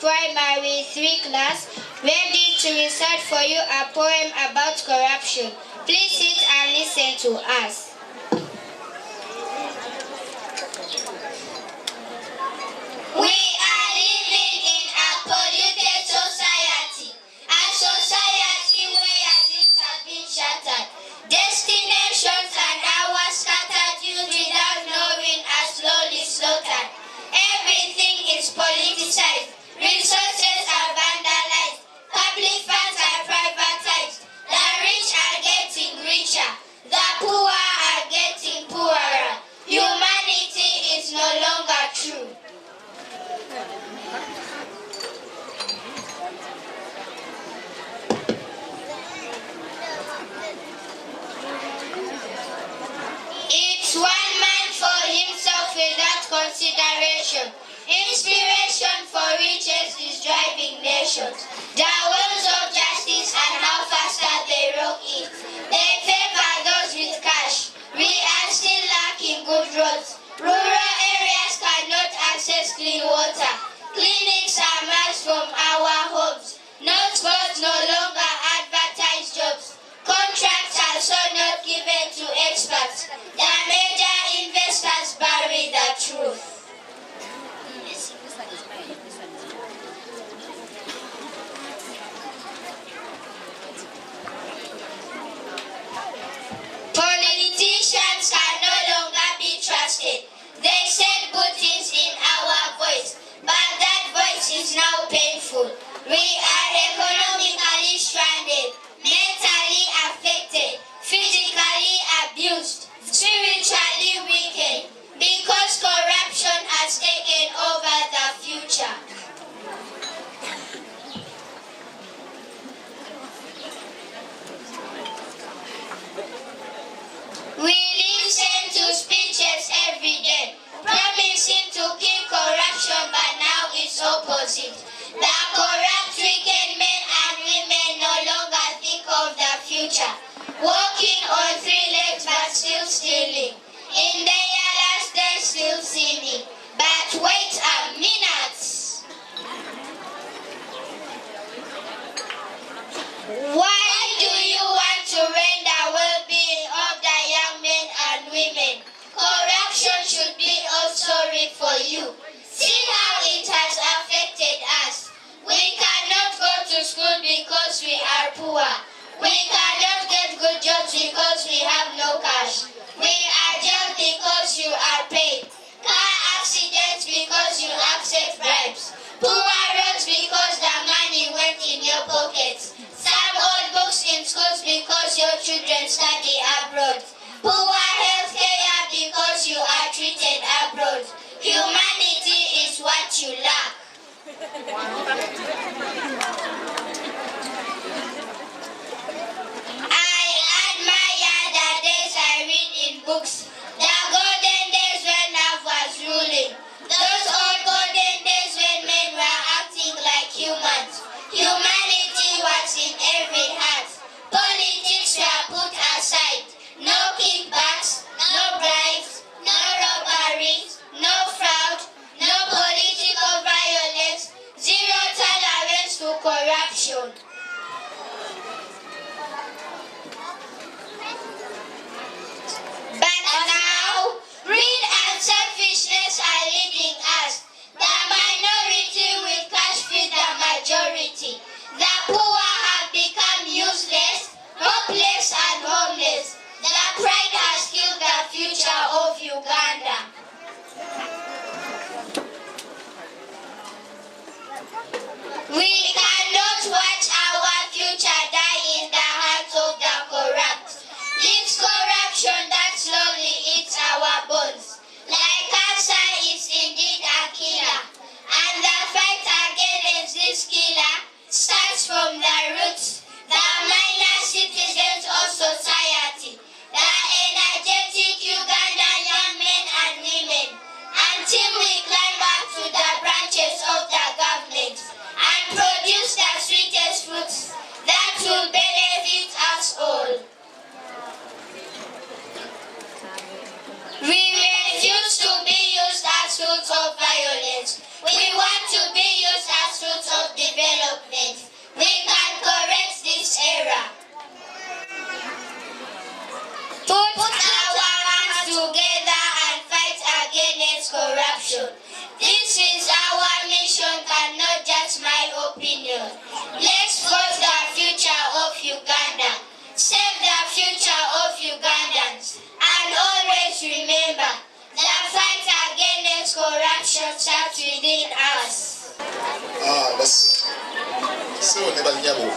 Primary 3 class, ready to recite for you a poem about corruption. Please sit and listen to us. We are living in a polluted society, a society where dreams have been shattered, destinations and hours scattered, used without knowing are slowly slaughtered. Everything is politicized, resources are vandalized, public funds are privatized, the rich are getting richer, the poor are getting poorer. Humanity is no longer true. It's one man for himself without consideration. Inspiration for riches is driving nations. The wheels of justice and how faster they rock it. They favor those with cash. We are still lacking good roads. Rural areas cannot access clean water. Clinics are miles from our homes. No schools no longer advertise jobs. Contracts are so not given to experts. The major investors bury the truth. Politicians can no longer be trusted. They said good things in our voice, but that voice is now painful. We are economically stranded, mentally affected, physically abused, spiritually weakened, because corruption has taken over the future. We listen to speeches every day, promising to kill corruption, but now it's opposite. The corrupt, wicked men and women no longer think of the future, walking on 3 legs but still stealing. In their last days still sinning. But wait a minute. Why do you want to ruin the well-being of the young men and women? Corruption should be all sorry for you. See how it has affected us. We cannot go to school because we are poor. We cannot get good jobs because we have no cash. We are jailed because you are paid. Car accidents because you accept bribes. Poor roads because the money went in your pockets. Some old books in schools because your children study abroad. Poor health care because you are treated abroad. Humanity is what you lack. I admire the days I read in books. The golden days when love was ruling. Those old golden days when men were acting like humans. Humanity was in every heart. Politics were put aside. No kickbacks, no bribes, no robberies, no fraud, no political violence, zero tolerance to corruption. But now, greed and selfishness are leading us. The minority will cash feed the majority. The poor have become useless, hopeless and homeless. The pride has killed the future of Uganda. We cannot watch our future die in the hands of the corrupt. It's corruption that slowly eats our bones. Like cancer is indeed a killer. And the fight against this killer starts from the roots, the minor citizens of society, the energetic Ugandan young men and women, until we climb up to the branches of the government and produce the sweetest fruits that will benefit us all. We refuse to be used as tools of violence. We want to be used as tools opinions. Let's vote the future of Uganda. Save the future of Ugandans. And always remember, the fight against corruption starts within us. Basi. Sio ne balinyabo.